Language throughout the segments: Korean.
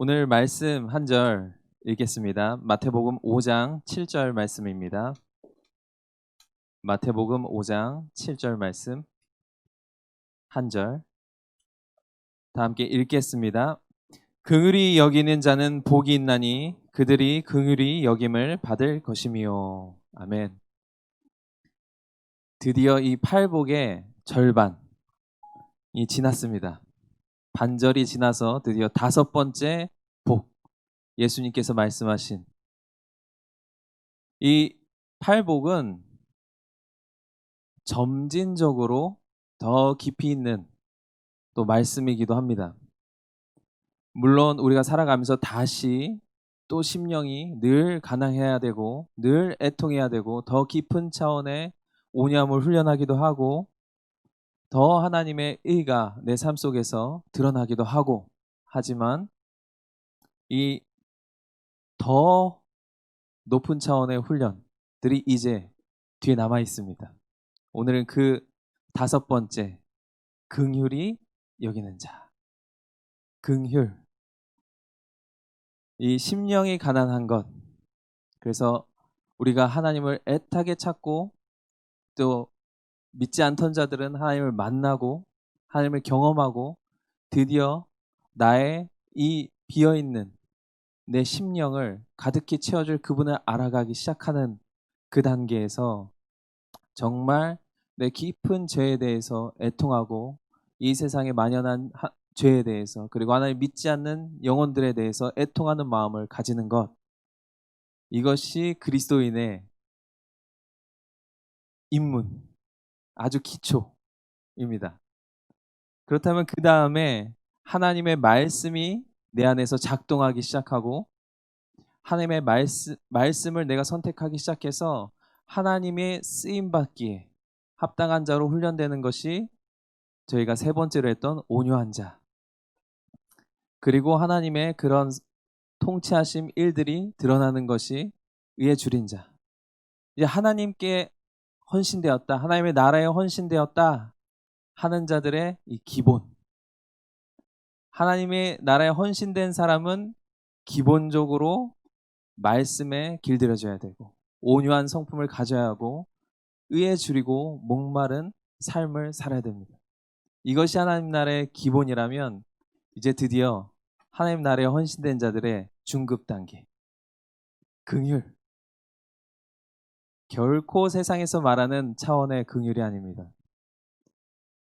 오늘 말씀 한 절 읽겠습니다. 마태복음 5장 7절 말씀입니다. 마태복음 5장 7절 말씀 한 절 다 함께 읽겠습니다. 긍휼히 여기는 자는 복이 있나니 그들이 긍휼히 여김을 받을 것이미요. 아멘. 드디어 이 팔복의 절반이 지났습니다. 반절이 지나서 드디어 다섯 번째 복, 예수님께서 말씀하신 이 팔복은 점진적으로 더 깊이 있는 또 말씀이기도 합니다. 물론 우리가 살아가면서 다시 또 심령이 늘 가난해야 되고 늘 애통해야 되고 더 깊은 차원의 오념을 훈련하기도 하고 더 하나님의 의가 내 삶 속에서 드러나기도 하고 하지만 이 더 높은 차원의 훈련들이 이제 뒤에 남아 있습니다. 오늘은 그 다섯 번째 긍휼히 여기는 자. 긍휼. 이 심령이 가난한 것. 그래서 우리가 하나님을 애타게 찾고 또 믿지 않던 자들은 하나님을 만나고 하나님을 경험하고 드디어 나의 이 비어있는 내 심령을 가득히 채워줄 그분을 알아가기 시작하는 그 단계에서 정말 내 깊은 죄에 대해서 애통하고 이 세상에 만연한 죄에 대해서 그리고 하나님 믿지 않는 영혼들에 대해서 애통하는 마음을 가지는 것, 이것이 그리스도인의 입문, 아주 기초입니다. 그렇다면 그 다음에 하나님의 말씀이 내 안에서 작동하기 시작하고 하나님의 말씀을 내가 선택하기 시작해서 하나님의 쓰임받기에 합당한 자로 훈련되는 것이 저희가 세 번째로 했던 온유한 자. 그리고 하나님의 그런 통치하심 일들이 드러나는 것이 의에 줄인 자. 이제 하나님께 헌신되었다. 하나님의 나라에 헌신되었다 하는 자들의 이 기본. 하나님의 나라에 헌신된 사람은 기본적으로 말씀에 길들여져야 되고 온유한 성품을 가져야 하고 의에 줄이고 목마른 삶을 살아야 됩니다. 이것이 하나님 나라의 기본이라면 이제 드디어 하나님 나라에 헌신된 자들의 중급 단계 긍휼. 결코 세상에서 말하는 차원의 긍휼이 아닙니다.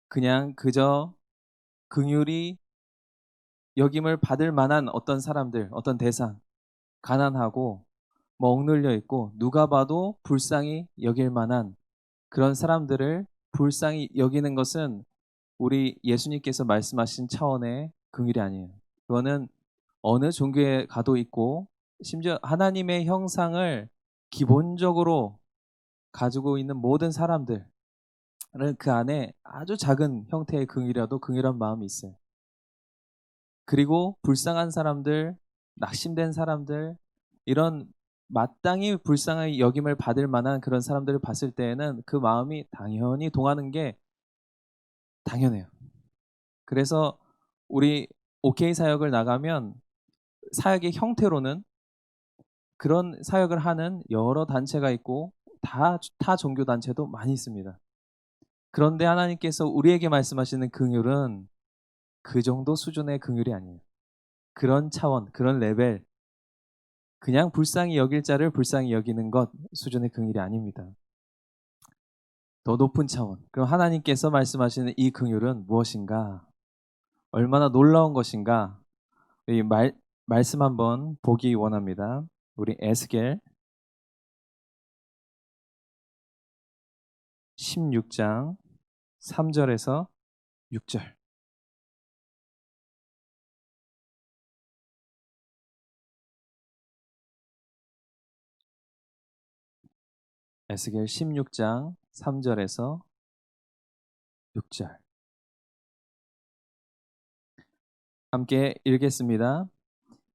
그냥 그저 긍휼이 여김을 받을 만한 어떤 사람들, 어떤 대상, 가난하고 억눌려 있고 누가 봐도 불쌍히 여길 만한 그런 사람들을 불쌍히 여기는 것은 우리 예수님께서 말씀하신 차원의 긍휼이 아니에요. 그거는 어느 종교에 가도 있고 심지어 하나님의 형상을 기본적으로 가지고 있는 모든 사람들은 그 안에 아주 작은 형태의 긍휼이라도 긍휼한 마음이 있어요. 그리고 불쌍한 사람들, 낙심된 사람들, 이런 마땅히 불쌍하게 여김을 받을 만한 그런 사람들을 봤을 때에는 그 마음이 당연히 동하는 게 당연해요. 그래서 우리 OK 사역을 나가면 사역의 형태로는 그런 사역을 하는 여러 단체가 있고 타 종교 단체도 많이 있습니다. 그런데 하나님께서 우리에게 말씀하시는 긍휼은 그 정도 수준의 긍휼이 아니에요. 그런 차원, 그런 레벨, 그냥 불쌍히 여길 자를 불쌍히 여기는 것 수준의 긍휼이 아닙니다. 더 높은 차원. 그럼 하나님께서 말씀하시는 이 긍휼은 무엇인가? 얼마나 놀라운 것인가? 이 말씀 한번 보기 원합니다. 우리 에스겔 16장 3절에서 6절. 에스겔 16장 3절에서 6절. 함께 읽겠습니다.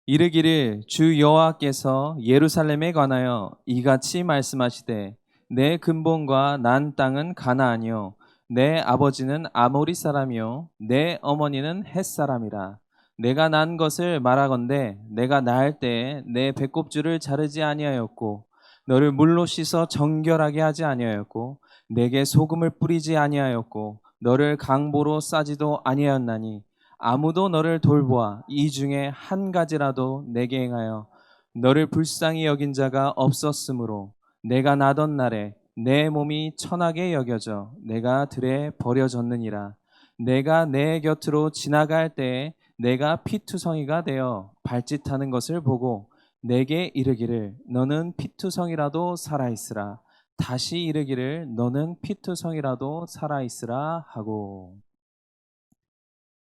이르기를 주 여호와께서 예루살렘에 관하여 이같이 말씀하시되 내 근본과 난 땅은 가나안이요 내 아버지는 아모리 사람이요 내 어머니는 헷 사람이라. 내가 난 것을 말하건대 내가 나을 때에 내 배꼽줄을 자르지 아니하였고 너를 물로 씻어 정결하게 하지 아니하였고 내게 소금을 뿌리지 아니하였고 너를 강보로 싸지도 아니하였나니 아무도 너를 돌보아 이 중에 한 가지라도 내게 행하여 너를 불쌍히 여긴 자가 없었으므로 내가 나던 날에 내 몸이 천하게 여겨져 내가 들에 버려졌느니라. 내가 내 곁으로 지나갈 때에 내가 피투성이가 되어 발짓하는 것을 보고 내게 이르기를 너는 피투성이라도 살아있으라. 다시 이르기를 너는 피투성이라도 살아있으라 하고.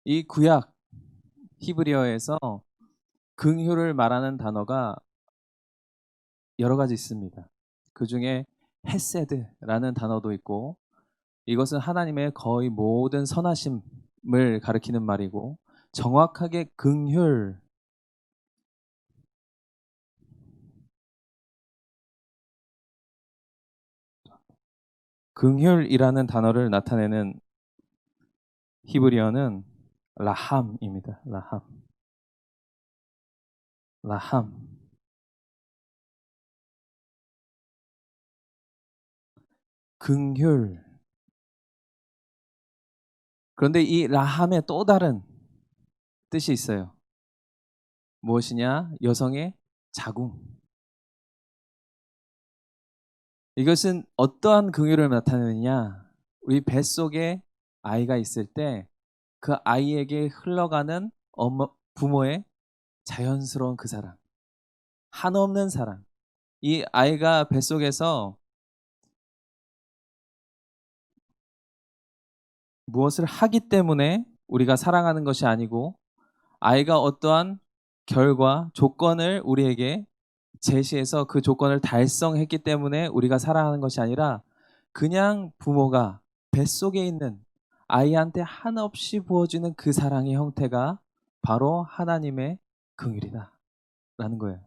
이 구약 히브리어에서 긍휼을 말하는 단어가 여러 가지 있습니다. 그 중에 헤세드라는 단어도 있고, 이것은 하나님의 거의 모든 선하심을 가리키는 말이고, 정확하게 긍휼이라는 단어를 나타내는 히브리어는 라함입니다. 라함. 긍휼. 그런데 이 라함의 또 다른 뜻이 있어요. 무엇이냐? 여성의 자궁. 이것은 어떠한 긍휼을 나타내느냐? 우리 뱃속에 아이가 있을 때 그 아이에게 흘러가는 부모의 자연스러운 그 사랑, 한없는 사랑. 이 아이가 뱃속에서 무엇을 하기 때문에 우리가 사랑하는 것이 아니고, 아이가 어떠한 결과, 조건을 우리에게 제시해서 그 조건을 달성했기 때문에 우리가 사랑하는 것이 아니라, 그냥 부모가 뱃속에 있는 아이한테 한없이 부어주는 그 사랑의 형태가 바로 하나님의 긍휼이다 라는 거예요.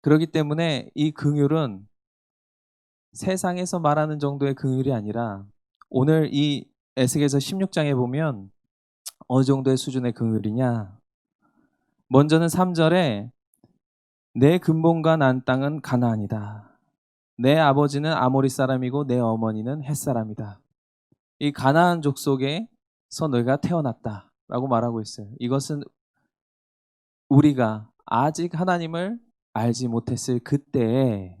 그렇기 때문에 이 긍휼은 세상에서 말하는 정도의 긍휼이 아니라, 오늘 이 에스겔서 16장에 보면 어느 정도의 수준의 긍휼이냐? 먼저는 3절에 내 근본과 난 땅은 가나안이다. 내 아버지는 아모리 사람이고 내 어머니는 헷 사람이다. 이 가나안 족속에서 너희가 태어났다라고 말하고 있어요. 이것은 우리가 아직 하나님을 알지 못했을 그때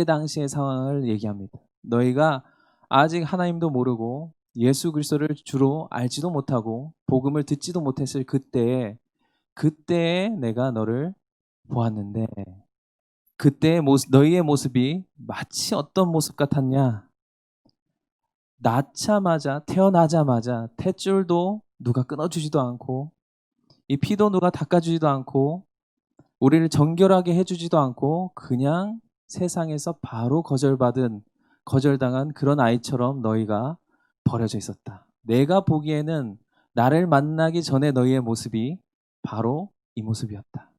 당시의 상황을 얘기합니다. 너희가 아직 하나님도 모르고 예수 그리스도를 주로 알지도 못하고 복음을 듣지도 못했을 그때에 내가 너를 보았는데, 그때의 모습, 너희의 모습이 마치 어떤 모습 같았냐? 태어나자마자 탯줄도 누가 끊어주지도 않고, 이 피도 누가 닦아주지도 않고, 우리를 정결하게 해주지도 않고, 그냥 세상에서 바로 거절당한 그런 아이처럼 너희가 버려져 있었다. 내가 보기에는 나를 만나기 전에 너희의 모습이 바로 이 모습이었다.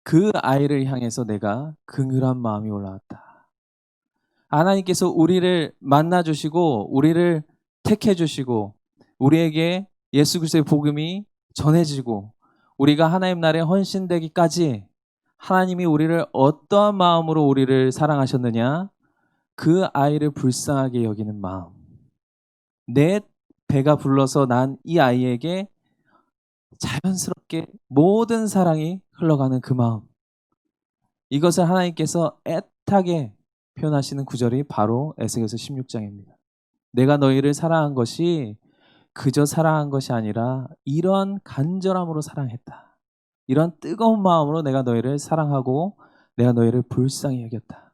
그 아이를 향해서 내가 긍휼한 마음이 올라왔다. 하나님께서 우리를 만나주시고 우리를 택해주시고 우리에게 예수 그리스도의 복음이 전해지고 우리가 하나님 나라에 헌신되기까지 하나님이 우리를 어떠한 마음으로 우리를 사랑하셨느냐? 그 아이를 불쌍하게 여기는 마음. 내 배가 불러서 난 이 아이에게 자연스럽게 모든 사랑이 흘러가는 그 마음. 이것을 하나님께서 애타게 표현하시는 구절이 바로 에스겔서 16장입니다. 내가 너희를 사랑한 것이 그저 사랑한 것이 아니라 이런 간절함으로 사랑했다. 이런 뜨거운 마음으로 내가 너희를 사랑하고 내가 너희를 불쌍히 여겼다.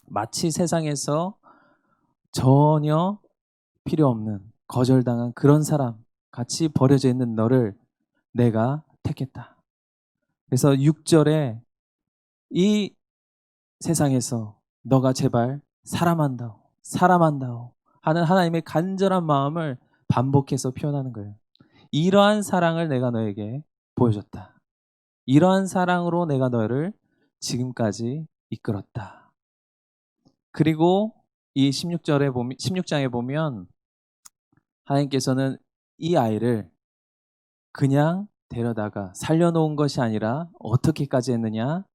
마치 세상에서 전혀 필요 없는 거절당한 그런 사람, 같이 버려져 있는 너를 내가 택했다. 그래서 6절에 이 세상에서 너가 제발 사람한다오 하는 하나님의 간절한 마음을 반복해서 표현하는 거예요. 이러한 사랑을 내가 너에게 보여줬다. 이러한 사랑으로 내가 너를 지금까지 이끌었다. 그리고 이 16장에 보면 하나님께서는 이 아이를 그냥 데려다가 살려놓은 것이 아니라 어떻게까지 했느냐?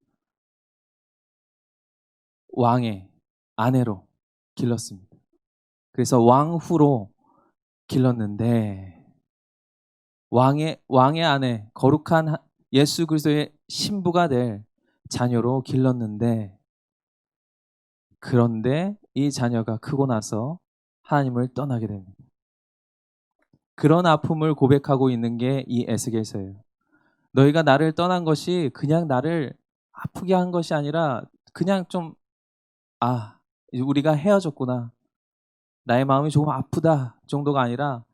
왕의 아내로 길렀습니다. 그래서 왕후로 길렀는데 왕의 아내, 거룩한 예수 그리스도의 신부가 될 자녀로 길렀는데, 그런데 이 자녀가 크고 나서 하나님을 떠나게 됩니다. 그런 아픔을 고백하고 있는 게 이 에스겔서예요. 너희가 나를 떠난 것이 그냥 나를 아프게 한 것이 아니라 그냥 좀, 이제 우리가 헤어졌구나, 나의 마음이 조금 아프다 정도가 아니라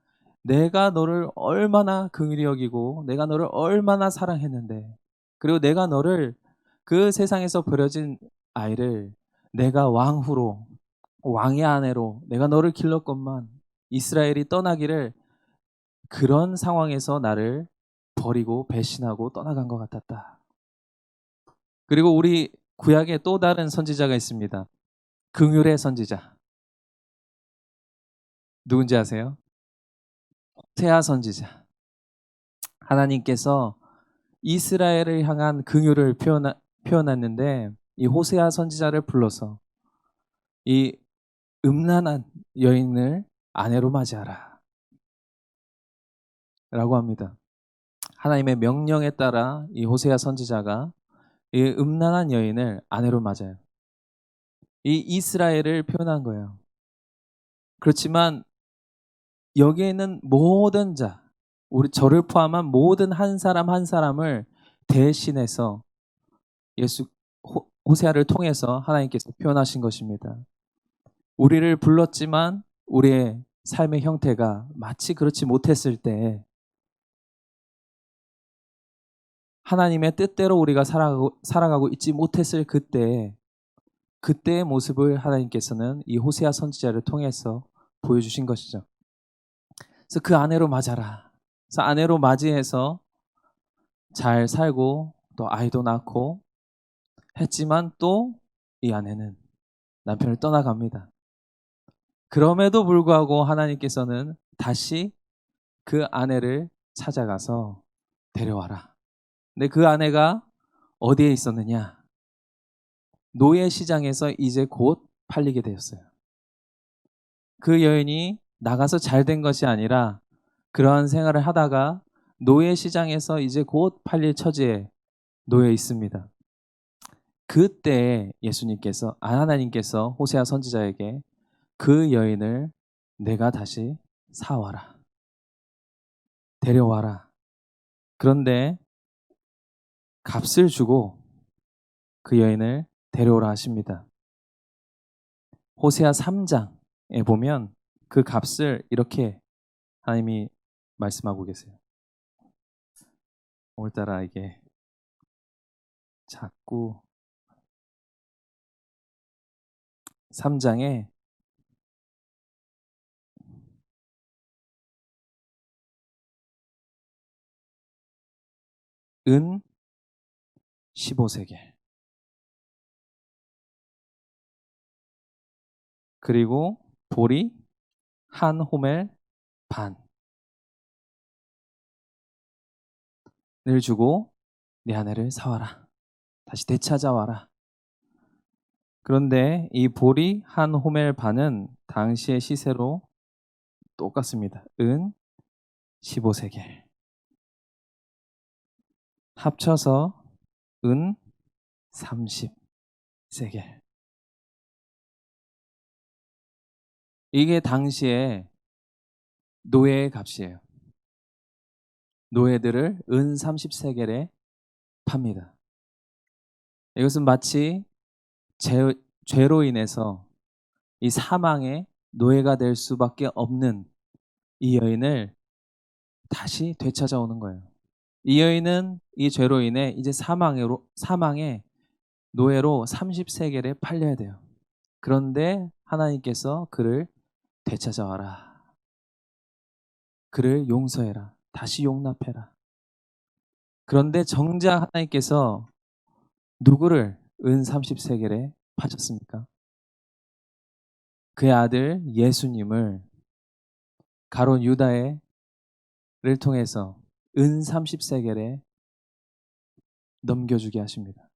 내가 너를 얼마나 긍휼히 여기고 내가 너를 얼마나 사랑했는데, 그리고 내가 너를, 그 세상에서 버려진 아이를 내가 왕후로, 왕의 아내로 내가 너를 길렀건만 이스라엘이 떠나기를, 그런 상황에서 나를 버리고 배신하고 떠나간 것 같았다. 그리고 우리 구약에 또 다른 선지자가 있습니다. 긍휼의 선지자. 누군지 아세요? 호세아 선지자. 하나님께서 이스라엘을 향한 긍휼을 표현했는데, 이 호세아 선지자를 불러서 이 음란한 여인을 아내로 맞이하라 라고 합니다. 하나님의 명령에 따라 이 호세아 선지자가 이 음란한 여인을 아내로 맞아요. 이 이스라엘을 표현한 거예요. 그렇지만 여기에 있는 모든 자, 우리 저를 포함한 모든 한 사람 한 사람을 대신해서 예수 호세아를 통해서 하나님께서 표현하신 것입니다. 우리를 불렀지만 우리의 삶의 형태가 마치 그렇지 못했을 때, 하나님의 뜻대로 우리가 살아가고 있지 못했을 그때의 모습을 하나님께서는 이 호세아 선지자를 통해서 보여주신 것이죠. 그래서 그 아내로 맞아라. 그래서 아내로 맞이해서 잘 살고 또 아이도 낳고 했지만 또 이 아내는 남편을 떠나갑니다. 그럼에도 불구하고 하나님께서는 다시 그 아내를 찾아가서 데려와라. 근데 그 아내가 어디에 있었느냐? 노예 시장에서 이제 곧 팔리게 되었어요. 그 여인이 나가서 잘 된 것이 아니라 그러한 생활을 하다가 노예 시장에서 이제 곧 팔릴 처지에 놓여 있습니다. 그때 하나님께서 호세아 선지자에게 그 여인을 내가 다시 사와라, 데려와라. 그런데 값을 주고 그 여인을 데려오라 하십니다. 호세아 3장에 보면 그 값을 이렇게 하나님이 말씀하고 계세요. 오늘따라 이게 자꾸 3장에 은 15세겔, 그리고 보리 한 호멜 반을 주고 내 아내를 사와라, 다시 되찾아와라. 그런데 이 보리 한 호멜 반은 당시의 시세로 똑같습니다. 은 15세겔. 합쳐서 은 30세겔. 이게 당시에 노예의 값이에요. 노예들을 은 30세겔에 팝니다. 이것은 마치 죄로 인해서 이 사망의 노예가 될 수밖에 없는 이 여인을 다시 되찾아오는 거예요. 이 여인은 이 죄로 인해 이제 사망의 노예로 30세겔에 팔려야 돼요. 그런데 하나님께서 그를 되찾아와라. 그를 용서해라. 다시 용납해라. 그런데 정작 하나님께서 누구를 은 30세겔에 파셨습니까? 그의 아들 예수님을 가룟 유다를 통해서 은 30세겔에 넘겨주게 하십니다.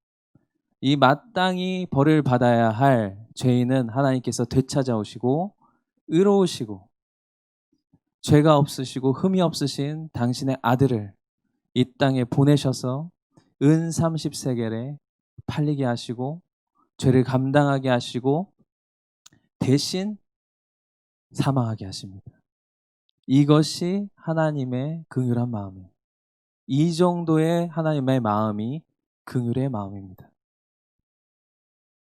이 마땅히 벌을 받아야 할 죄인은 하나님께서 되찾아오시고 의로우시고 죄가 없으시고 흠이 없으신 당신의 아들을 이 땅에 보내셔서 은 30세겔에 팔리게 하시고 죄를 감당하게 하시고 대신 사망하게 하십니다. 이것이 하나님의 긍휼한 마음이에요. 이 정도의 하나님의 마음이 긍휼의 마음입니다.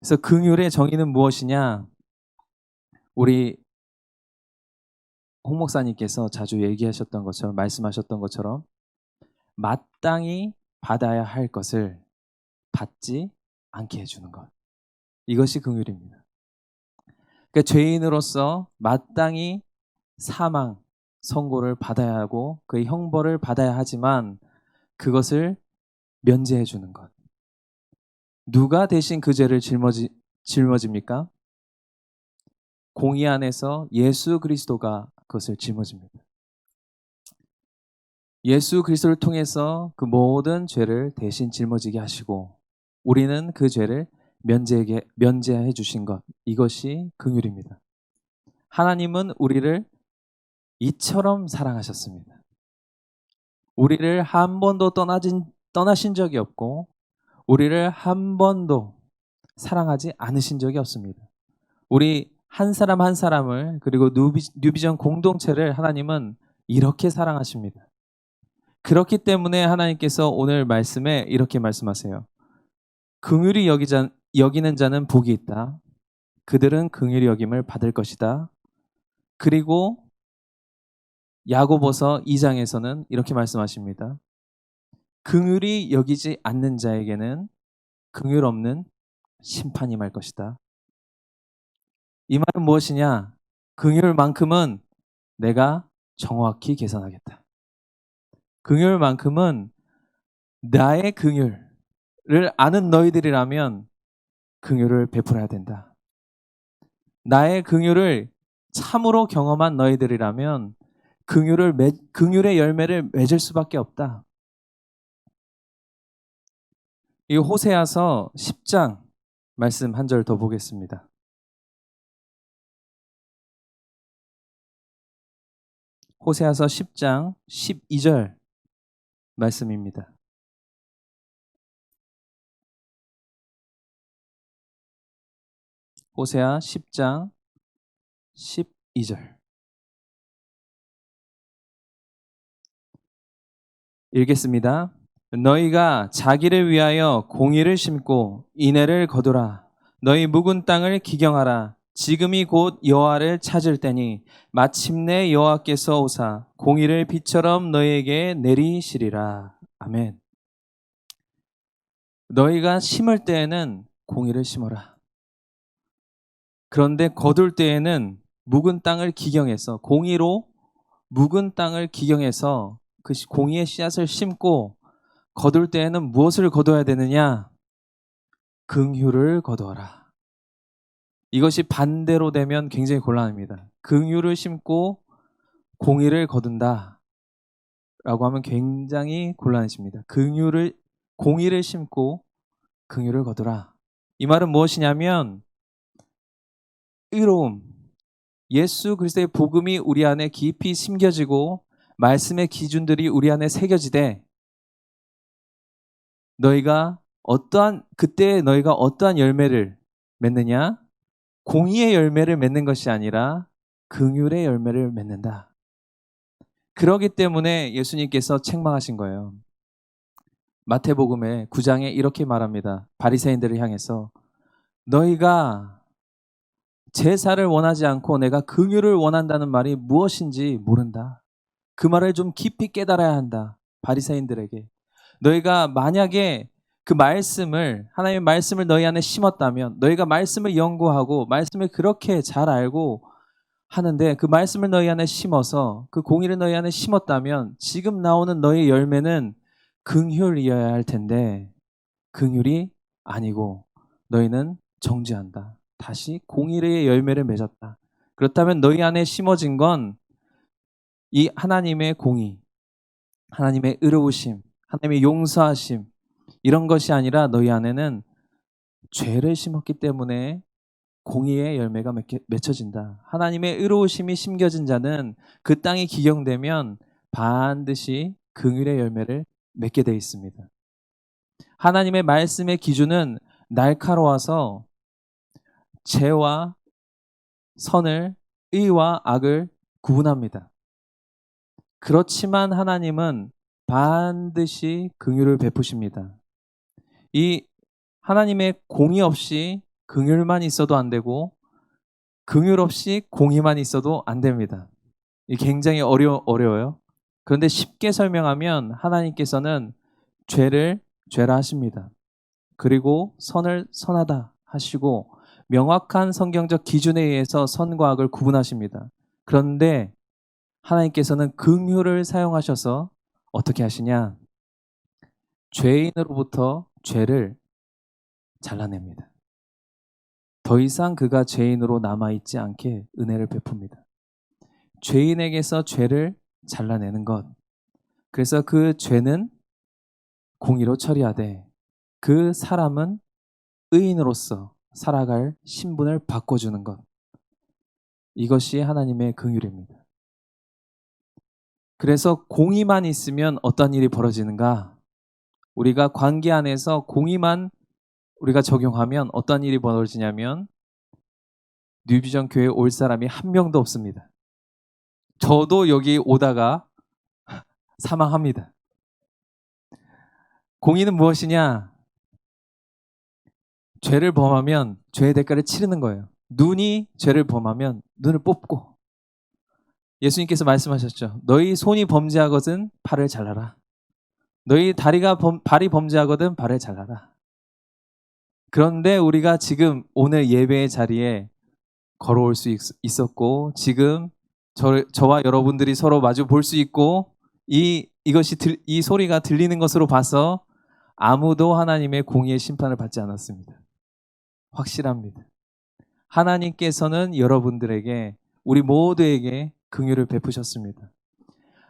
그래서 긍휼의 정의는 무엇이냐? 우리 홍 목사님께서 자주 얘기하셨던 것처럼 말씀하셨던 것처럼 마땅히 받아야 할 것을 받지 않게 해주는 것. 이것이 긍휼입니다. 그러니까 죄인으로서 마땅히 사망, 선고를 받아야 하고 그의 형벌을 받아야 하지만 그것을 면제해 주는 것. 누가 대신 그 죄를 짊어집니까? 공의 안에서 예수 그리스도가 그것을 짊어집니다. 예수 그리스도를 통해서 그 모든 죄를 대신 짊어지게 하시고 우리는 그 죄를 면제해 주신 것. 이것이 긍휼입니다. 하나님은 우리를 이처럼 사랑하셨습니다. 우리를 한 번도 떠나신 적이 없고 우리를 한 번도 사랑하지 않으신 적이 없습니다. 우리 한 사람 한 사람을 그리고 뉴비전 공동체를 하나님은 이렇게 사랑하십니다. 그렇기 때문에 하나님께서 오늘 말씀에 이렇게 말씀하세요. 긍휼히 여기는 자는 복이 있다. 그들은 긍휼히 여김을 받을 것이다. 그리고 야고보서 2장에서는 이렇게 말씀하십니다. 긍휼히 여기지 않는 자에게는 긍휼 없는 심판이 임할 것이다. 이 말은 무엇이냐? 긍휼만큼은 내가 정확히 계산하겠다. 긍휼만큼은 나의 긍휼을 아는 너희들이라면 긍휼을 베풀어야 된다. 나의 긍휼을 참으로 경험한 너희들이라면 긍휼의 열매를 맺을 수밖에 없다. 이 호세아서 10장 말씀 한 절 더 보겠습니다. 호세아서 10장 12절 말씀입니다. 호세아 10장 12절 읽겠습니다. 너희가 자기를 위하여 공의를 심고 인애를 거두라. 너희 묵은 땅을 기경하라. 지금이 곧 여호와를 찾을 때니 마침내 여호와께서 오사 공의를 비처럼 너희에게 내리시리라. 아멘. 너희가 심을 때에는 공의를 심어라. 그런데 거둘 때에는 묵은 땅을 기경해서 공의로 묵은 땅을 기경해서 그 공의의 씨앗을 심고 거둘 때에는 무엇을 거둬야 되느냐? 긍휼을 거두어라. 이것이 반대로 되면 굉장히 곤란합니다. 긍휼을 심고 공의를 거둔다 라고 하면 굉장히 곤란해집니다. 공의를 심고 긍휼을 거두라. 이 말은 무엇이냐면 의로움, 예수 그리스도의 복음이 우리 안에 깊이 심겨지고 말씀의 기준들이 우리 안에 새겨지되 그때 너희가 어떠한 열매를 맺느냐? 공의의 열매를 맺는 것이 아니라 긍휼의 열매를 맺는다. 그러기 때문에 예수님께서 책망하신 거예요. 마태복음의 9장에 이렇게 말합니다. 바리새인들을 향해서 너희가 제사를 원하지 않고 내가 긍휼을 원한다는 말이 무엇인지 모른다. 그 말을 좀 깊이 깨달아야 한다. 바리새인들에게. 너희가 만약에 하나님의 말씀을 너희 안에 심었다면, 너희가 말씀을 연구하고 말씀을 그렇게 잘 알고 하는데 그 말씀을 너희 안에 심어서 그 공의를 너희 안에 심었다면 지금 나오는 너희 열매는 긍휼이어야 할 텐데 긍휼이 아니고 너희는 정죄한다. 다시 공의의 열매를 맺었다. 그렇다면 너희 안에 심어진 건 이 하나님의 공의, 하나님의 의로우심, 하나님의 용서하심, 이런 것이 아니라 너희 안에는 죄를 심었기 때문에 공의의 열매가 맺혀진다. 하나님의 의로우심이 심겨진 자는 그 땅이 기경되면 반드시 긍휼의 열매를 맺게 되어 있습니다. 하나님의 말씀의 기준은 날카로워서 죄와 선을, 의와 악을 구분합니다. 그렇지만 하나님은 반드시 긍휼을 베푸십니다. 이 하나님의 공의 없이 긍휼만 있어도 안 되고 긍휼 없이 공의만 있어도 안 됩니다. 이게 굉장히 어려워요. 그런데 쉽게 설명하면 하나님께서는 죄를 죄라 하십니다. 그리고 선을 선하다 하시고 명확한 성경적 기준에 의해서 선과 악을 구분하십니다. 그런데 하나님께서는 긍휼을 사용하셔서 어떻게 하시냐? 죄인으로부터 죄를 잘라냅니다. 더 이상 그가 죄인으로 남아있지 않게 은혜를 베풉니다. 죄인에게서 죄를 잘라내는 것. 그래서 그 죄는 공의로 처리하되 그 사람은 의인으로서 살아갈 신분을 바꿔주는 것. 이것이 하나님의 긍휼입니다. 그래서 공의만 있으면 어떤 일이 벌어지는가? 우리가 관계 안에서 공의만 우리가 적용하면 어떤 일이 벌어지냐면 뉴비전 교회에 올 사람이 한 명도 없습니다. 저도 여기 오다가 사망합니다. 공의는 무엇이냐? 죄를 범하면 죄의 대가를 치르는 거예요. 눈이 죄를 범하면 눈을 뽑고, 예수님께서 말씀하셨죠. 너희 손이 범죄하거든 팔을 잘라라. 너희 발이 범죄하거든 발을 잘라라. 그런데 우리가 지금 오늘 예배의 자리에 걸어올 수 있었고, 지금 저와 여러분들이 서로 마주 볼 수 있고, 이 소리가 들리는 것으로 봐서 아무도 하나님의 공의의 심판을 받지 않았습니다. 확실합니다. 하나님께서는 여러분들에게, 우리 모두에게 긍휼을 베푸셨습니다.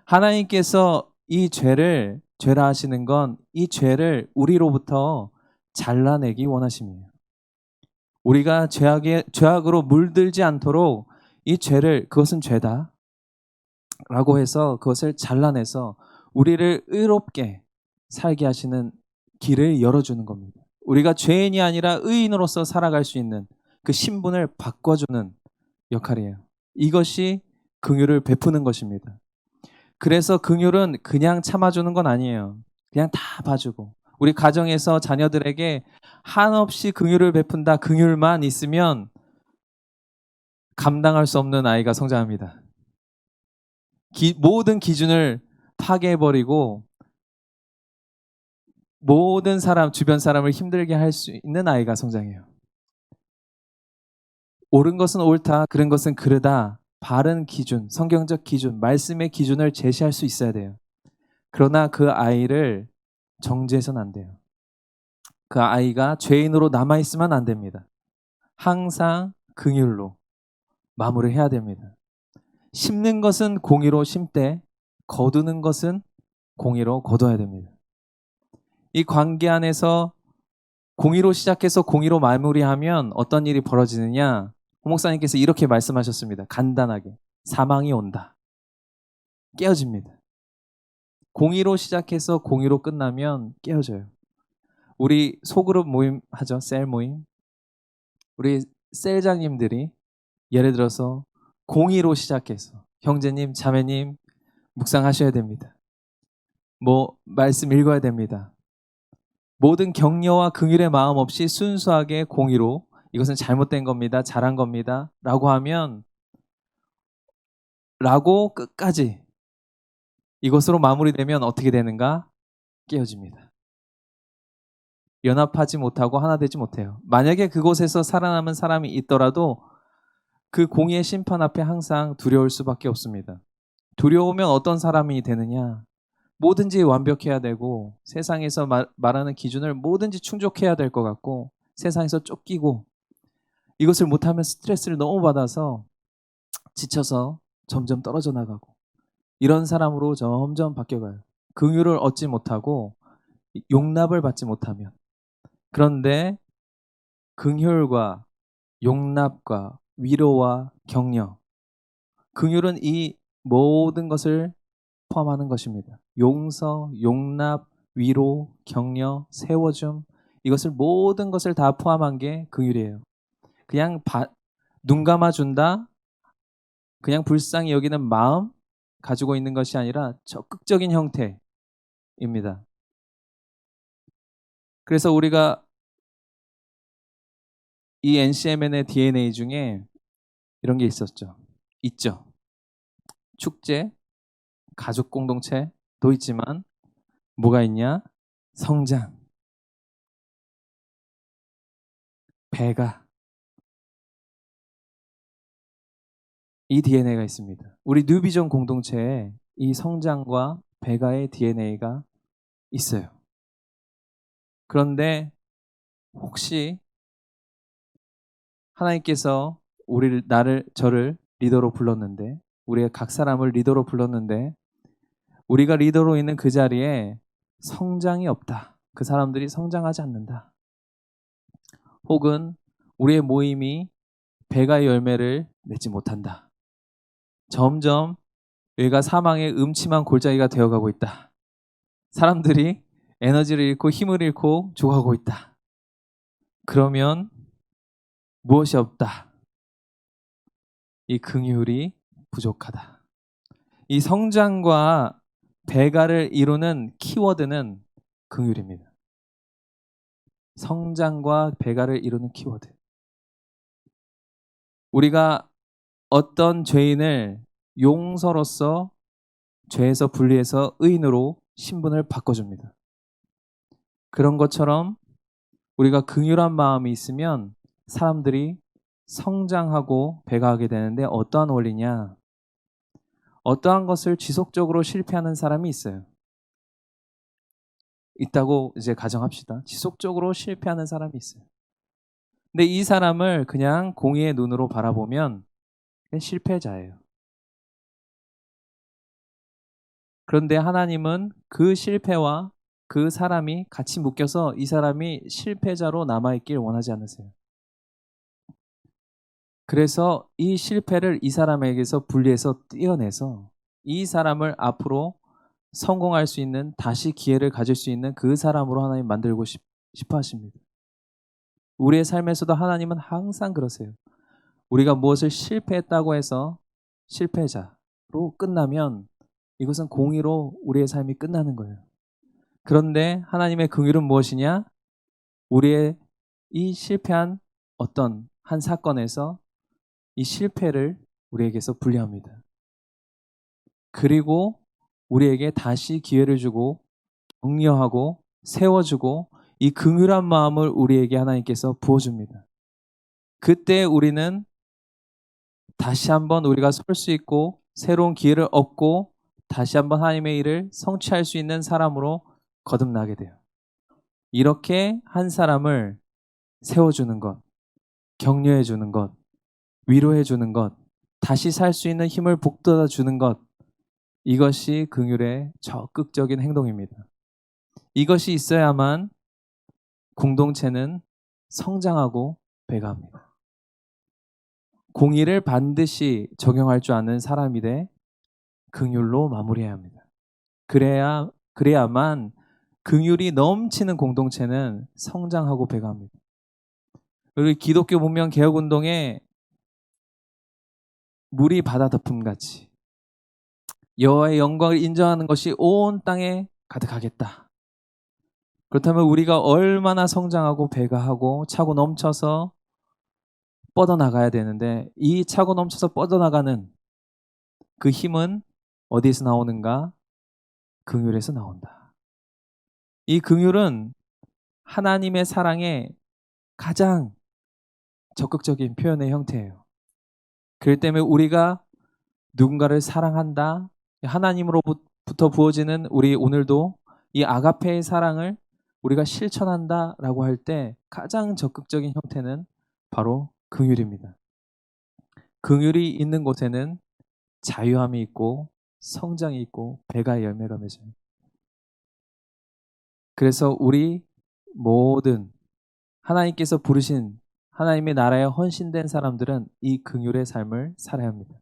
하나님께서 이 죄라 하시는 건 이 죄를 우리로부터 잘라내기 원하심이에요. 우리가 죄악으로 물들지 않도록 이 죄를, 그것은 죄다 라고 해서 그것을 잘라내서 우리를 의롭게 살게 하시는 길을 열어주는 겁니다. 우리가 죄인이 아니라 의인으로서 살아갈 수 있는 그 신분을 바꿔주는 역할이에요. 이것이 긍휼을 베푸는 것입니다. 그래서 긍휼은 그냥 참아주는 건 아니에요. 그냥 다 봐주고, 우리 가정에서 자녀들에게 한없이 긍휼을 베푼다, 긍휼만 있으면 감당할 수 없는 아이가 성장합니다. 모든 기준을 파괴해버리고 모든 주변 사람을 힘들게 할 수 있는 아이가 성장해요. 옳은 것은 옳다, 그른 것은 그르다, 바른 기준, 성경적 기준, 말씀의 기준을 제시할 수 있어야 돼요. 그러나 그 아이를 정죄해서는 안 돼요. 그 아이가 죄인으로 남아있으면 안 됩니다. 항상 긍휼로 마무리해야 됩니다. 심는 것은 공의로 심되 거두는 것은 공의로 거둬야 됩니다. 이 관계 안에서 공의로 시작해서 공의로 마무리하면 어떤 일이 벌어지느냐? 홍 목사님께서 이렇게 말씀하셨습니다. 간단하게. 사망이 온다. 깨어집니다. 공의로 시작해서 공의로 끝나면 깨어져요. 우리 소그룹 모임 하죠. 셀 모임. 우리 셀장님들이 예를 들어서 공의로 시작해서 형제님, 자매님 묵상하셔야 됩니다. 말씀 읽어야 됩니다. 모든 격려와 긍휼의 마음 없이 순수하게 공의로 이것은 잘못된 겁니다. 잘한 겁니다. 라고 하면 끝까지 이것으로 마무리되면 어떻게 되는가? 깨어집니다. 연합하지 못하고 하나 되지 못해요. 만약에 그곳에서 살아남은 사람이 있더라도 그 공의의 심판 앞에 항상 두려울 수밖에 없습니다. 두려우면 어떤 사람이 되느냐? 뭐든지 완벽해야 되고 세상에서 말하는 기준을 뭐든지 충족해야 될 것 같고 세상에서 쫓기고 이것을 못하면 스트레스를 너무 받아서 지쳐서 점점 떨어져 나가고 이런 사람으로 점점 바뀌어가요. 긍휼을 얻지 못하고 용납을 받지 못하면. 그런데 긍휼과 용납과 위로와 격려, 긍휼은 이 모든 것을 포함하는 것입니다. 용서, 용납, 위로, 격려, 세워줌, 이것을 모든 것을 다 포함한 게 긍휼이에요. 그냥 눈 감아준다, 그냥 불쌍히 여기는 마음 가지고 있는 것이 아니라 적극적인 형태입니다. 그래서 우리가 이 NCMN의 DNA 중에 이런 게 있죠. 축제, 가족 공동체도 있지만 뭐가 있냐? 성장, 배가, 이 DNA가 있습니다. 우리 뉴비전 공동체에 이 성장과 배가의 DNA가 있어요. 그런데 혹시 하나님께서 저를 리더로 불렀는데, 우리가 각 사람을 리더로 불렀는데, 우리가 리더로 있는 그 자리에 성장이 없다. 그 사람들이 성장하지 않는다. 혹은 우리의 모임이 배가의 열매를 맺지 못한다. 점점 여기가 사망의 음침한 골짜기가 되어가고 있다. 사람들이 에너지를 잃고 힘을 잃고 죽어가고 있다. 그러면 무엇이 없다? 이 긍휼이 부족하다. 이 성장과 배가를 이루는 키워드는 긍휼입니다. 성장과 배가를 이루는 키워드. 우리가 어떤 죄인을 용서로서 죄에서 분리해서 의인으로 신분을 바꿔줍니다. 그런 것처럼 우리가 긍휼한 마음이 있으면 사람들이 성장하고 배가하게 되는데, 어떠한 원리냐? 어떠한 것을 지속적으로 실패하는 사람이 있다고 이제 가정합시다. 지속적으로 실패하는 사람이 있어요. 근데 이 사람을 그냥 공의의 눈으로 바라보면 실패자예요. 그런데 하나님은 그 실패와 그 사람이 같이 묶여서 이 사람이 실패자로 남아있길 원하지 않으세요. 그래서 이 실패를 이 사람에게서 분리해서 떼어내서 이 사람을 앞으로 성공할 수 있는, 다시 기회를 가질 수 있는 그 사람으로 하나님 만들고 싶어 하십니다. 우리의 삶에서도 하나님은 항상 그러세요. 우리가 무엇을 실패했다고 해서 실패자로 끝나면 이것은 공의로 우리의 삶이 끝나는 거예요. 그런데 하나님의 긍휼은 무엇이냐? 우리의 이 실패한 어떤 한 사건에서 이 실패를 우리에게서 분리합니다. 그리고 우리에게 다시 기회를 주고 격려하고 세워주고 이 긍휼한 마음을 우리에게 하나님께서 부어줍니다. 그때 우리는 다시 한번 우리가 설 수 있고 새로운 기회를 얻고 다시 한번 하나님의 일을 성취할 수 있는 사람으로 거듭나게 돼요. 이렇게 한 사람을 세워주는 것, 격려해주는 것, 위로해주는 것, 다시 살 수 있는 힘을 북돋아 주는 것, 이것이 긍휼의 적극적인 행동입니다. 이것이 있어야만 공동체는 성장하고 배가합니다. 공의를 반드시 적용할 줄 아는 사람이 돼 긍휼로 마무리해야 합니다. 그래야만 긍휼이 넘치는 공동체는 성장하고 배가합니다. 우리 기독교 문명 개혁 운동에 물이 바다 덮음 같이 여호와의 영광을 인정하는 것이 온 땅에 가득하겠다. 그렇다면 우리가 얼마나 성장하고 배가하고 차고 넘쳐서 뻗어나가야 되는데, 이 차고 넘쳐서 뻗어나가는 그 힘은 어디에서 나오는가? 긍휼에서 나온다. 이 긍휼은 하나님의 사랑의 가장 적극적인 표현의 형태예요. 그렇기 때문에 우리가 누군가를 사랑한다, 하나님으로부터 부어지는 우리 오늘도 이 아가페의 사랑을 우리가 실천한다라고 할 때 가장 적극적인 형태는 바로 긍휼입니다. 긍휼이 있는 곳에는 자유함이 있고 성장이 있고 배가의 열매가 맺어요. 그래서 우리 모든 하나님께서 부르신 하나님의 나라에 헌신된 사람들은 이 긍휼의 삶을 살아야 합니다.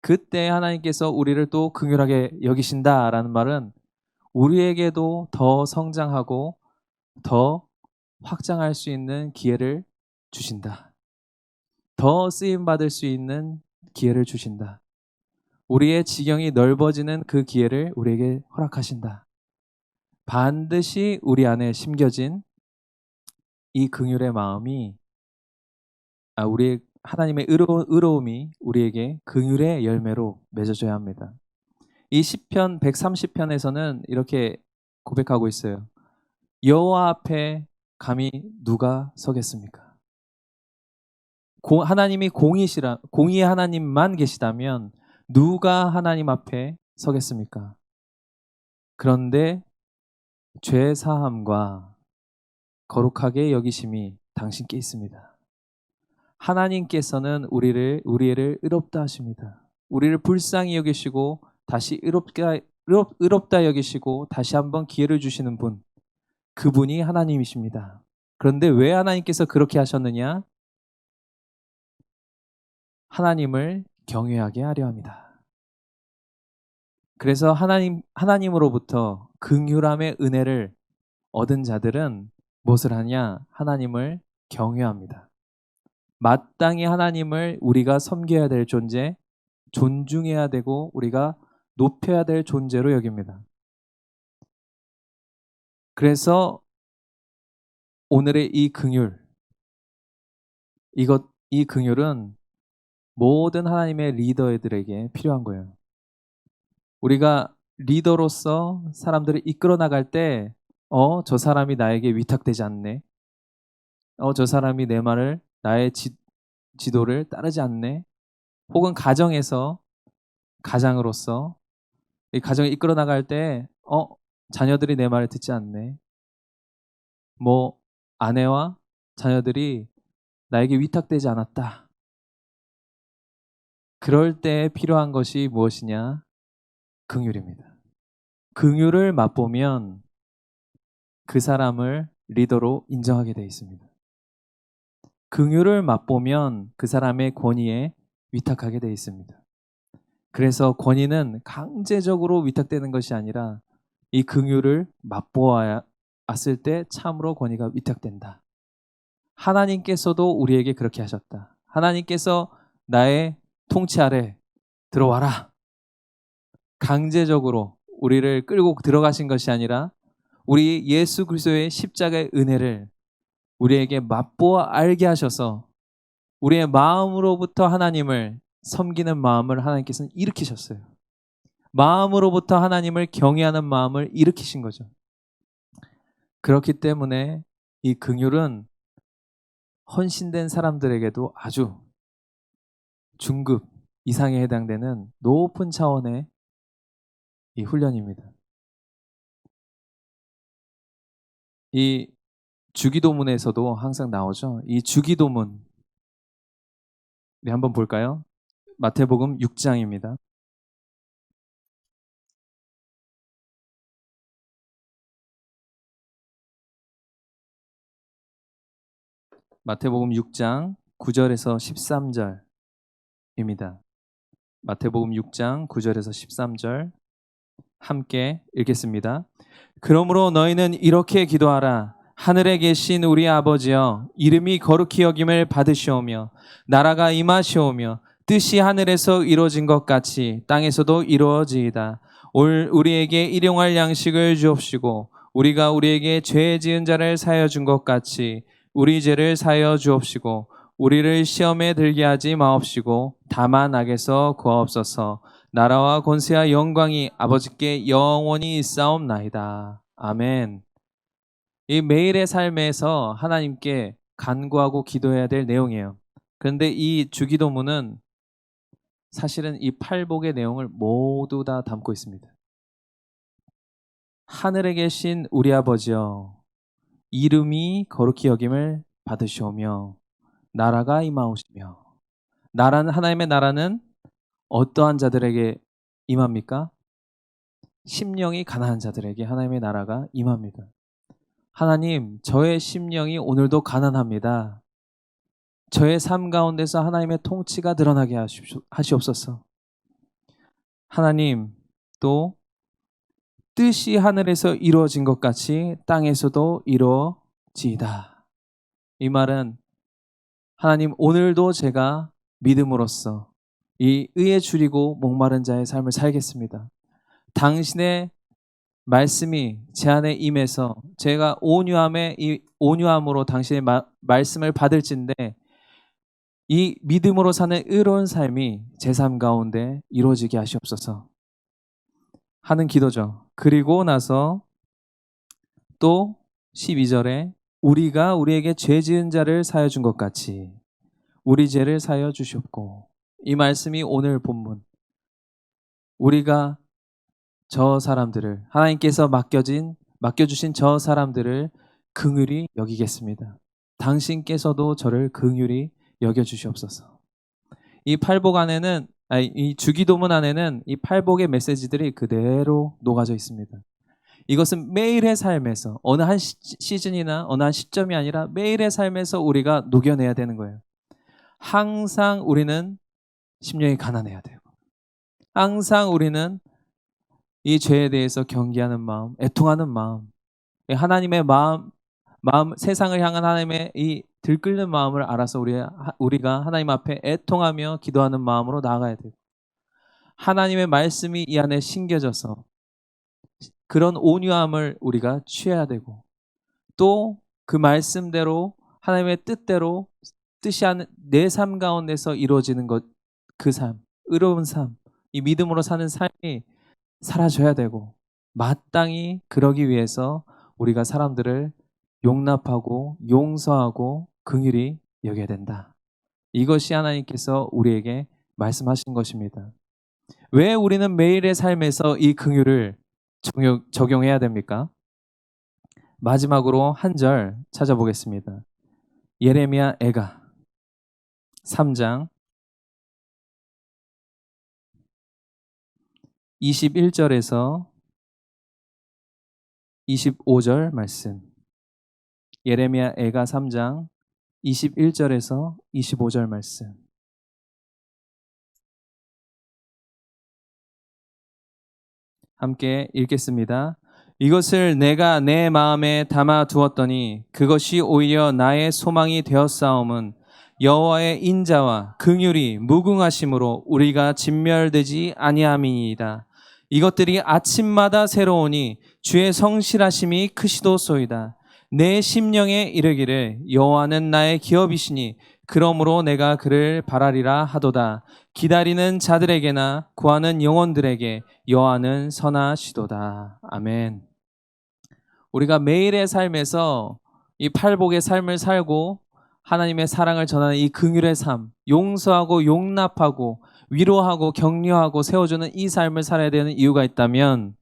그때 하나님께서 우리를 또 긍휼하게 여기신다라는 말은 우리에게도 더 성장하고 더 확장할 수 있는 기회를 주신다. 더 쓰임 받을 수 있는 기회를 주신다. 우리의 지경이 넓어지는 그 기회를 우리에게 허락하신다. 반드시 우리 안에 심겨진 이 긍휼의 마음이 우리의 하나님의 의로움이 우리에게 긍휼의 열매로 맺어져야 합니다. 이 시편 130편에서는 이렇게 고백하고 있어요. 여호와 앞에 감히 누가 서겠습니까? 하나님이 공의의 하나님만 계시다면 누가 하나님 앞에 서겠습니까? 그런데 죄 사함과 거룩하게 여기심이 당신께 있습니다. 하나님께서는 우리를 의롭다 하십니다. 우리를 불쌍히 여기시고 다시 의롭다 여기시고 다시 한번 기회를 주시는 분, 그분이 하나님이십니다. 그런데 왜 하나님께서 그렇게 하셨느냐? 하나님을 경외하게 하려 합니다. 그래서 하나님으로부터 긍휼함의 은혜를 얻은 자들은 무엇을 하냐? 하나님을 경외합니다. 마땅히 하나님을 우리가 섬겨야 될 존재, 존중해야 되고 우리가 높여야 될 존재로 여깁니다. 그래서 오늘의 이 긍휼, 이 긍휼은 모든 하나님의 리더들에게 필요한 거예요. 우리가 리더로서 사람들을 이끌어 나갈 때, 저 사람이 나에게 위탁되지 않네. 저 사람이 내 말을, 나의 지도를 따르지 않네. 혹은 가장으로서, 이 가정을 이끌어 나갈 때, 자녀들이 내 말을 듣지 않네. 아내와 자녀들이 나에게 위탁되지 않았다. 그럴 때 필요한 것이 무엇이냐? 긍휼입니다. 긍휼을 맛보면 그 사람을 리더로 인정하게 되어 있습니다. 긍휼을 맛보면 그 사람의 권위에 위탁하게 되어 있습니다. 그래서 권위는 강제적으로 위탁되는 것이 아니라 이 긍휼을 맛보았을 때 참으로 권위가 위탁된다. 하나님께서도 우리에게 그렇게 하셨다. 하나님께서 나의 통치 아래 들어와라. 강제적으로 우리를 끌고 들어가신 것이 아니라 우리 예수 그리스도의 십자가의 은혜를 우리에게 맛보아 알게 하셔서 우리의 마음으로부터 하나님을 섬기는 마음을 하나님께서는 일으키셨어요. 마음으로부터 하나님을 경외하는 마음을 일으키신 거죠. 그렇기 때문에 이 긍휼은 헌신된 사람들에게도 아주 중급 이상에 해당되는 높은 차원의 이 훈련입니다. 이 주기도문에서도 항상 나오죠. 이 주기도문 한번 볼까요? 마태복음 6장입니다. 마태복음 6장 9절에서 13절입니다. 마태복음 6장 9절에서 13절 함께 읽겠습니다. 그러므로 너희는 이렇게 기도하라. 하늘에 계신 우리 아버지여, 이름이 거룩히 여김을 받으시오며 나라가 임하시오며 뜻이 하늘에서 이루어진 것 같이 땅에서도 이루어지이다. 우리에게 일용할 양식을 주옵시고 우리가 우리에게 죄 지은 자를 사하여 준 것 같이 우리 죄를 사하여 주옵시고 우리를 시험에 들게 하지 마옵시고 다만 악에서 구하옵소서. 나라와 권세와 영광이 아버지께 영원히 있사옵나이다. 아멘. 이 매일의 삶에서 하나님께 간구하고 기도해야 될 내용이에요. 그런데 이 주기도문은 사실은 이 팔복의 내용을 모두 다 담고 있습니다. 하늘에 계신 우리 아버지여, 이름이 거룩히 여김을 받으시오며 나라가 임하오시며. 하나님의 나라는 어떠한 자들에게 임합니까? 심령이 가난한 자들에게 하나님의 나라가 임합니다. 하나님, 저의 심령이 오늘도 가난합니다. 저의 삶 가운데서 하나님의 통치가 드러나게 하시옵소서. 하나님, 또 뜻이 하늘에서 이루어진 것 같이 땅에서도 이루어지이다. 이 말은 하나님, 오늘도 제가 믿음으로써 이 의에 줄이고 목마른 자의 삶을 살겠습니다. 당신의 말씀이 제 안에 임해서 제가 온유함으로 당신의 말씀을 받을진대 이 믿음으로 사는 의로운 삶이 제 삶 가운데 이루어지게 하시옵소서 하는 기도죠. 그리고 나서 또 12절에 우리가 우리에게 죄 지은 자를 사하여 준 것 같이 우리 죄를 사하여 주시옵고, 이 말씀이 오늘 본문, 우리가 저 사람들을, 하나님께서 맡겨주신 저 사람들을 긍휼히 여기겠습니다. 당신께서도 저를 긍휼히 여겨주시옵소서. 이 팔복 안에는, 이 주기도문 안에는 이 팔복의 메시지들이 그대로 녹아져 있습니다. 이것은 매일의 삶에서, 어느 한 시즌이나 어느 한 시점이 아니라 매일의 삶에서 우리가 녹여내야 되는 거예요. 항상 우리는 심령이 가난해야 되고, 항상 우리는 이 죄에 대해서 경계하는 마음, 애통하는 마음, 하나님의 마음, 세상을 향한 하나님의 이 들끓는 마음을 알아서 우리가 하나님 앞에 애통하며 기도하는 마음으로 나아가야 돼요. 하나님의 말씀이 이 안에 심겨져서 그런 온유함을 우리가 취해야 되고, 또 그 말씀대로 하나님의 뜻대로 뜻이 내 삶 가운데서 이루어지는 것, 그 삶, 의로운 삶, 이 믿음으로 사는 삶이 사라져야 되고, 마땅히 그러기 위해서 우리가 사람들을 용납하고 용서하고 긍휼히 여겨야 된다. 이것이 하나님께서 우리에게 말씀하신 것입니다. 왜 우리는 매일의 삶에서 이 긍휼을 적용해야 됩니까? 마지막으로 한 절 찾아보겠습니다. 예레미야 애가 3장 21절에서 25절 말씀. 예레미야 애가 3장 21절에서 25절 말씀. 함께 읽겠습니다. 이것을 내가 내 마음에 담아 두었더니 그것이 오히려 나의 소망이 되었사옴은 여호와의 인자와 긍휼이 무궁하심으로 우리가 진멸되지 아니함이니이다. 이것들이 아침마다 새로우니 주의 성실하심이 크시도소이다. 내 심령에 이르기를 여호와는 나의 기업이시니 그러므로 내가 그를 바라리라 하도다. 기다리는 자들에게나 구하는 영혼들에게 여호와는 선하시도다. 아멘. 우리가 매일의 삶에서 이 팔복의 삶을 살고 하나님의 사랑을 전하는 이 긍휼의 삶, 용서하고 용납하고 위로하고 격려하고 세워주는 이 삶을 살아야 되는 이유가 있다면,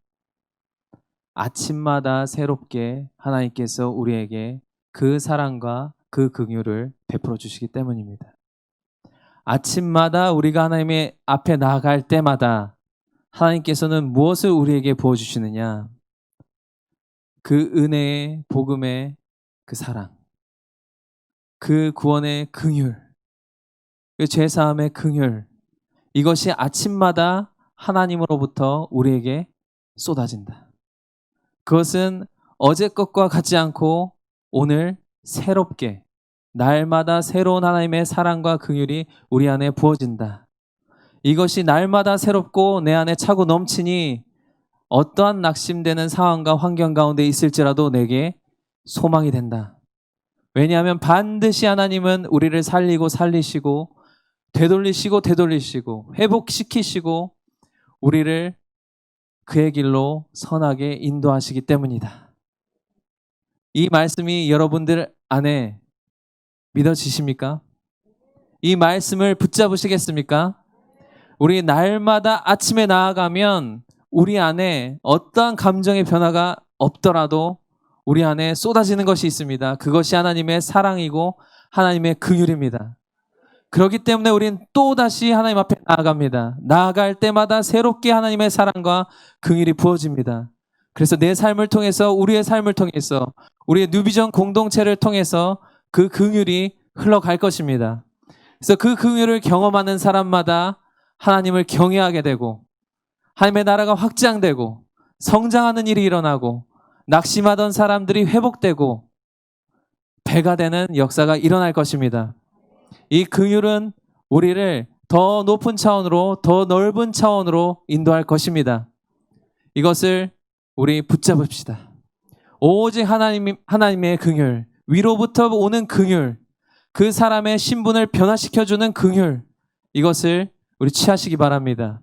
아침마다 새롭게 하나님께서 우리에게 그 사랑과 그 긍휼을 베풀어 주시기 때문입니다. 아침마다 우리가 하나님의 앞에 나아갈 때마다 하나님께서는 무엇을 우리에게 부어주시느냐? 그 은혜의 복음의 그 사랑, 그 구원의 긍휼, 그 죄사함의 긍휼, 이것이 아침마다 하나님으로부터 우리에게 쏟아진다. 그것은 어제 것과 같지 않고 오늘 새롭게 날마다 새로운 하나님의 사랑과 긍휼이 우리 안에 부어진다. 이것이 날마다 새롭고 내 안에 차고 넘치니 어떠한 낙심되는 상황과 환경 가운데 있을지라도 내게 소망이 된다. 왜냐하면 반드시 하나님은 우리를 살리고 살리시고 되돌리시고 회복시키시고 우리를 그의 길로 선하게 인도하시기 때문이다. 이 말씀이 여러분들 안에 믿어지십니까? 이 말씀을 붙잡으시겠습니까? 우리 날마다 아침에 나아가면 우리 안에 어떠한 감정의 변화가 없더라도 우리 안에 쏟아지는 것이 있습니다. 그것이 하나님의 사랑이고 하나님의 긍휼입니다. 그렇기 때문에 우리는 또다시 하나님 앞에 나아갑니다. 나아갈 때마다 새롭게 하나님의 사랑과 긍휼이 부어집니다. 그래서 내 삶을 통해서, 우리의 삶을 통해서 우리의 뉴비전 공동체를 통해서 그 긍휼이 흘러갈 것입니다. 그래서 그 긍휼을 경험하는 사람마다 하나님을 경외하게 되고 하나님의 나라가 확장되고 성장하는 일이 일어나고 낙심하던 사람들이 회복되고 배가 되는 역사가 일어날 것입니다. 이 긍휼은 우리를 더 높은 차원으로, 더 넓은 차원으로 인도할 것입니다. 이것을 우리 붙잡읍시다. 오직 하나님의 긍휼, 위로부터 오는 긍휼, 그 사람의 신분을 변화시켜주는 긍휼, 이것을 우리 취하시기 바랍니다.